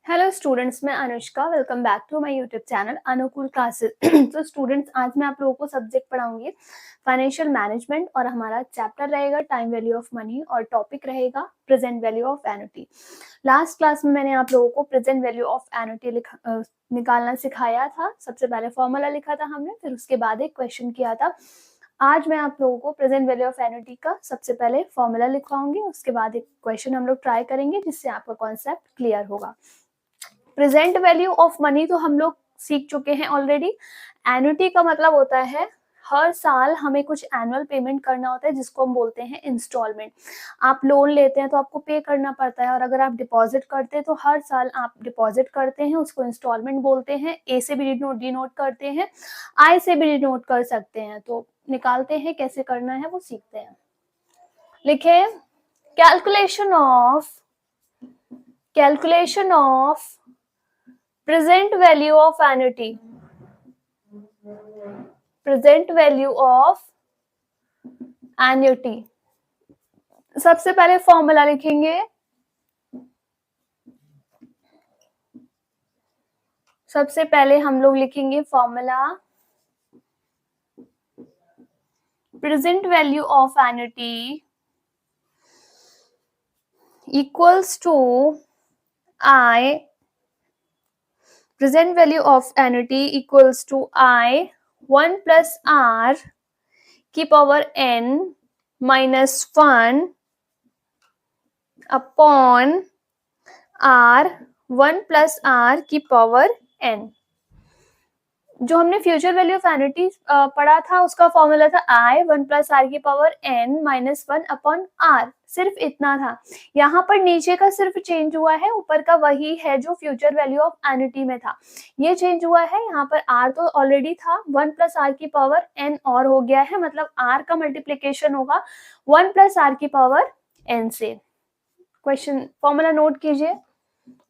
Hello students, मैं Anushka. Welcome back to my YouTube channel Anukool classes. तो students, आज मैं आप लोगों को सब्जेक्ट पढ़ाऊंगी फाइनेंशियल मैनेजमेंट और हमारा चैप्टर रहेगा टाइम वैल्यू ऑफ मनी और टॉपिक रहेगा present value of annuity. Last class में मैंने आप लोगों को प्रेजेंट वैल्यू ऑफ एन्युटी निकालना सिखाया था। सबसे पहले फॉर्मूला लिखा था हमने, फिर उसके बाद एक क्वेश्चन किया था। आज मैं आप लोगों को प्रेजेंट वैल्यू ऑफ एन्युटी का सबसे पहले फॉर्मूला लिखवाऊंगी, उसके बाद एक क्वेश्चन हम लोग ट्राई करेंगे जिससे आपका कॉन्सेप्ट क्लियर होगा। प्रेजेंट वैल्यू ऑफ मनी तो हम लोग सीख चुके हैं ऑलरेडी। एन्युटी का मतलब होता है हर साल हमें कुछ एनुअल पेमेंट करना होता है जिसको हम बोलते हैं इंस्टॉलमेंट। आप लोन लेते हैं तो आपको पे करना पड़ता है, और अगर आप डिपॉजिट करते हैं तो हर साल आप डिपॉजिट करते हैं, उसको इंस्टॉलमेंट बोलते हैं। ए से भी डिनोट करते हैं, आई से भी डिनोट कर सकते हैं। तो निकालते हैं, कैसे करना है वो सीखते हैं। लिखे calculation of present value of annuity सबसे पहले फॉर्मूला लिखेंगे। सबसे पहले हम लोग लिखेंगे formula present value of annuity equals to I present value of annuity equals to I 1 plus R की power n minus 1 upon R 1 plus R की पावर n। जो हमने फ्यूचर वैल्यू ऑफ एन्युटी पढ़ा था उसका फॉर्मूला था I 1 plus R की power n minus 1 upon R। सिर्फ इतना था। यहाँ पर नीचे का सिर्फ चेंज हुआ है, ऊपर का वही है जो फ्यूचर वैल्यू ऑफ एन्युटी में था। ये चेंज हुआ है, यहाँ पर R तो ऑलरेडी था, 1 plus R की पावर n और हो गया है, मतलब R का मल्टीप्लीकेशन होगा 1 plus R की पावर n से। क्वेश्चन फॉर्मूला नोट कीजिए।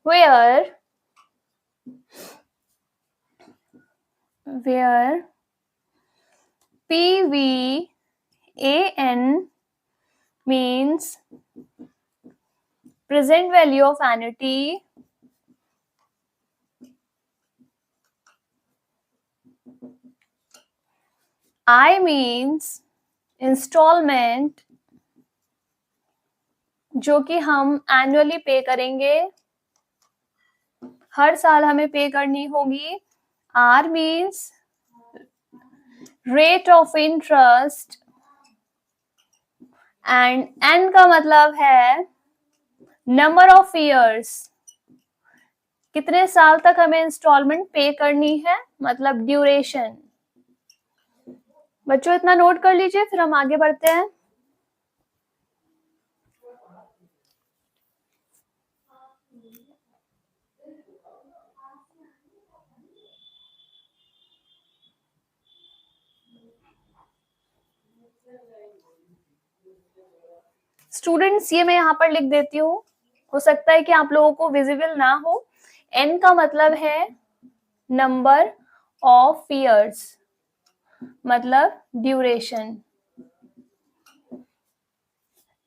where PVAN means present value of annuity I means installment जो कि हम एनुअली पे करेंगे, हर साल हमें पे करनी होगी। R means rate of interest and N का मतलब है नंबर ऑफ ईयर्स, कितने साल तक हमें इंस्टॉलमेंट पे करनी है, मतलब ड्यूरेशन। बच्चों इतना नोट कर लीजिए, फिर हम आगे बढ़ते हैं। स्टूडेंट्स, ये मैं यहाँ पर लिख देती हूँ, हो सकता है कि आप लोगों को विजिबल ना हो। N का मतलब है नंबर ऑफ ईयर्स, मतलब duration.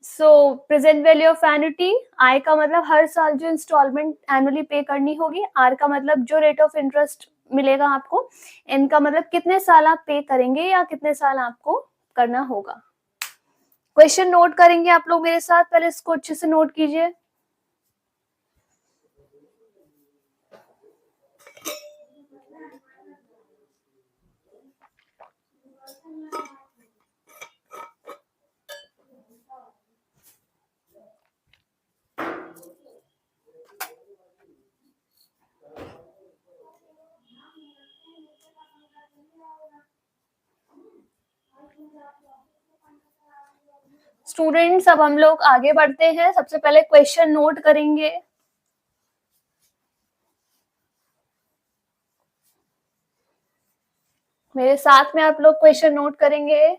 So present value of annuity, I का मतलब हर साल जो इंस्टॉलमेंट एनुअली पे करनी होगी, R का मतलब जो रेट ऑफ इंटरेस्ट मिलेगा आपको, N का मतलब कितने साल आप पे करेंगे या कितने साल आपको करना होगा। क्वेश्चन नोट करेंगे आप लोग मेरे साथ, पहले इसको अच्छे से नोट कीजिए। स्टूडेंट्स, अब हम लोग आगे बढ़ते हैं। सबसे पहले क्वेश्चन नोट करेंगे। मेरे साथ में आप लोग क्वेश्चन नोट करेंगे।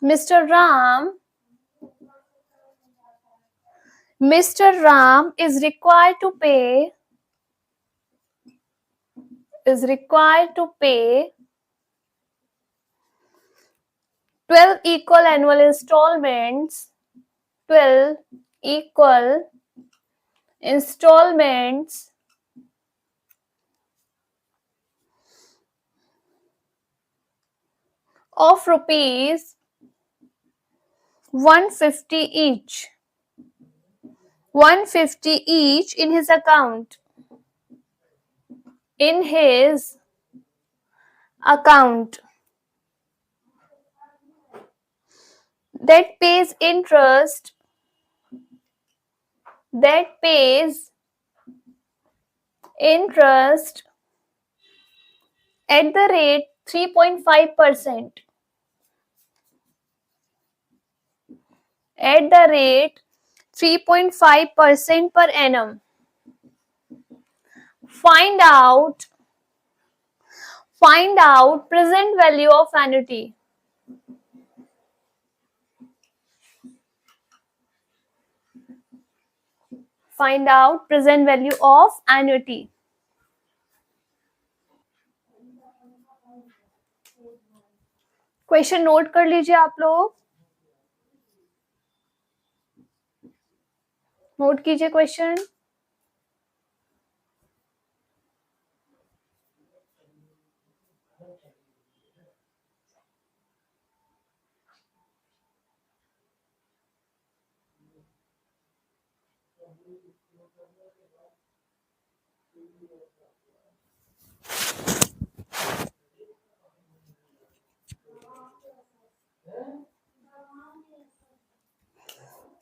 Mr. Ram is required to pay 12 equal annual installments, 12 equal installments of rupees 150 each. 150 each in his account. In his account. That pays interest. That pays interest at the rate 3.5%. At the rate 3.5% per annum. Find out present value of annuity. Find out present value of annuity. Question note कर लीजिए आप लोग, note कीजिए question.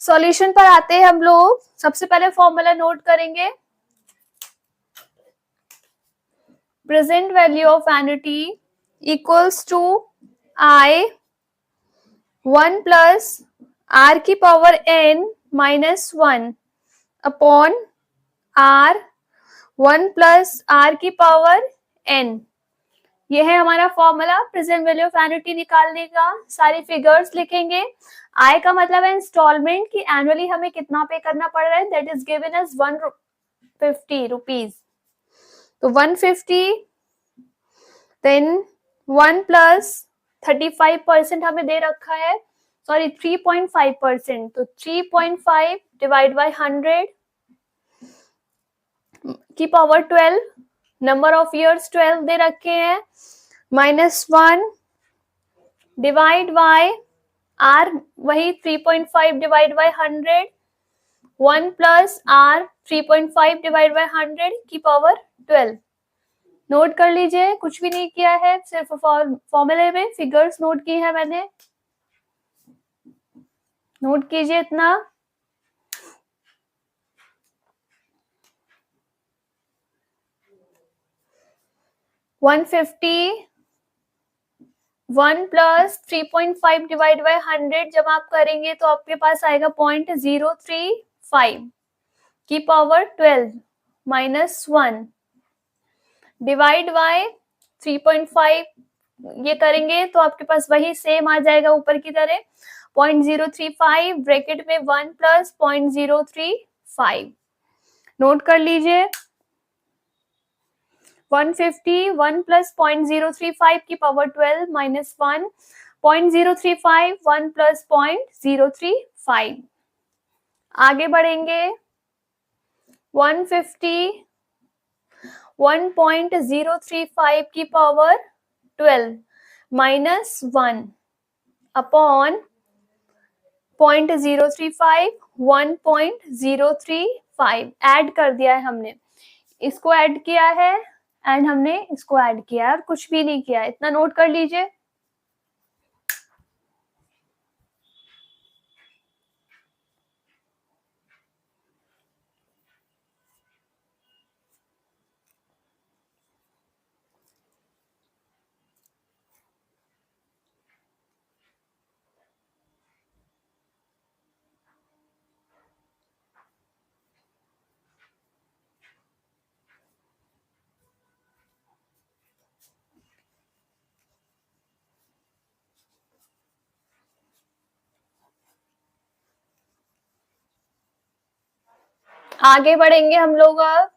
Solution पर आते हैं हम लोग। सबसे पहले फॉर्मूला नोट करेंगे। Present value of annuity equals to I 1 plus R की power n minus 1 upon R 1 plus R की पावर n। ये है हमारा formula present value of annuity निकालने का। सारी फिगर्स लिखेंगे। आय का मतलब है इंस्टॉलमेंट की एनुअली हमें कितना पे करना पड़ रहा है, that is given as 150 rupees. तो 150 देन 1 प्लस 35% हमें दे रखा है, सॉरी 3.5%। तो 3.5 डिवाइड बाय 100 की पावर 12, नंबर ऑफ इयर्स 12 दे रखे हैं, माइनस 1 डिवाइड बाय आर वही 3.5 divide by 100, 1 plus R 3.5 divide by 100 की पावर 12। नोट कर लीजिए, कुछ भी नहीं किया है, सिर्फ फॉर्मूले में फिगर्स नोट की है मैंने। नोट कीजिए इतना। वन 1 प्लस 3.5 डिवाइड बाय 100 जब आप करेंगे तो आपके पास आएगा 0.035 की पावर 12 माइनस 1 डिवाइड बाय 3.5 ये करेंगे तो आपके पास वही सेम आ जाएगा ऊपर की तरह 0.035 ब्रैकेट में 1 प्लस 0.035। नोट कर लीजिए 150 1 प्लस 0.035 की पावर 12 माइनस 1 0.035 1 प्लस 0.035। आगे बढ़ेंगे 150 1.035 की पावर 12 माइनस 1 अपॉन 0.035 1.035 ऐड कर दिया है हमने, इसको ऐड किया है एंड हमने इसको ऐड किया है और कुछ भी नहीं किया है। इतना नोट कर लीजिए। आगे बढ़ेंगे हम लोग अब।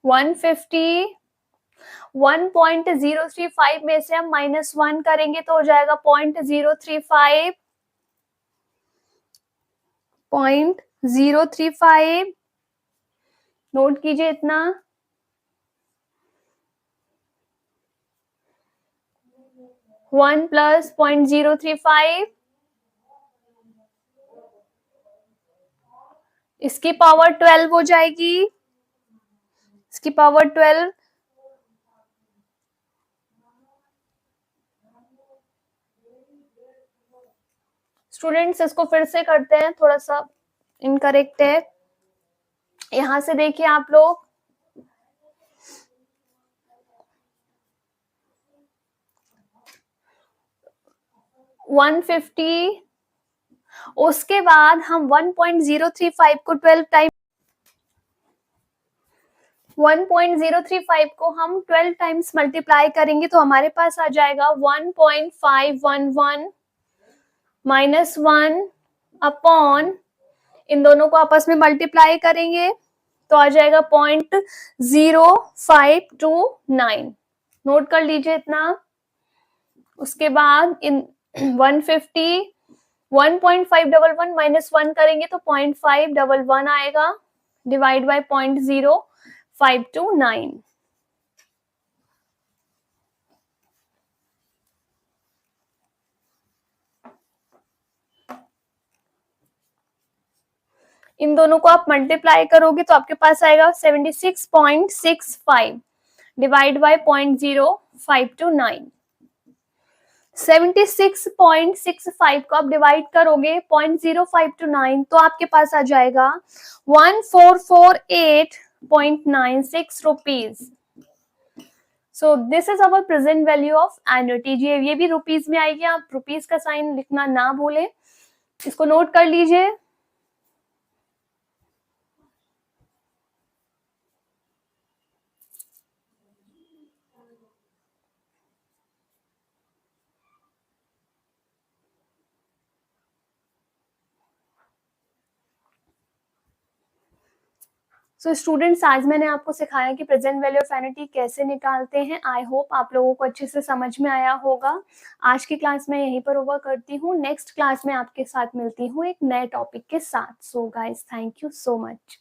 150 1.035 में से हम -1 करेंगे तो हो जाएगा 0.035 0.035 नोट कीजिए इतना। 1 + 0.035 इसकी पावर 12 हो जाएगी, इसकी पावर 12। स्टूडेंट्स इसको फिर से करते हैं, थोड़ा सा इनकरेक्ट है। यहां से देखिए आप लोग, $150, उसके बाद हम 1.035 को 12 टाइम 1.035 को हम 12 टाइम्स मल्टीप्लाई करेंगे तो हमारे पास आ जाएगा 1.511 -1 अपॉन, इन दोनों को आपस में मल्टीप्लाई करेंगे तो आ जाएगा 0.0529। नोट कर लीजिए इतना। उसके बाद इन 150 1.511 -1 करेंगे तो 0.511 आएगा, डिवाइड बाय 0.0529। इन दोनों को आप मल्टीप्लाई करोगे तो आपके पास आएगा 76.65 डिवाइड बाय 0.0529। 76.65 को आप डिवाइड करोगे 0.0529 तो आपके पास आ जाएगा 1448.96 rupees. So this is our present value of annuity. ये भी रुपीज में आएगी, आप रुपीज का साइन लिखना ना भूलें, इसको नोट कर लीजिए। सो स्टूडेंट्स, आज मैंने आपको सिखाया कि प्रेजेंट वैल्यू ऑफ एन्युटी कैसे निकालते हैं। आई होप आप लोगों को अच्छे से समझ में आया होगा। आज की क्लास में यहीं पर ओवर करती हूँ। नेक्स्ट क्लास में आपके साथ मिलती हूँ एक नए टॉपिक के साथ। So guys, thank you so much.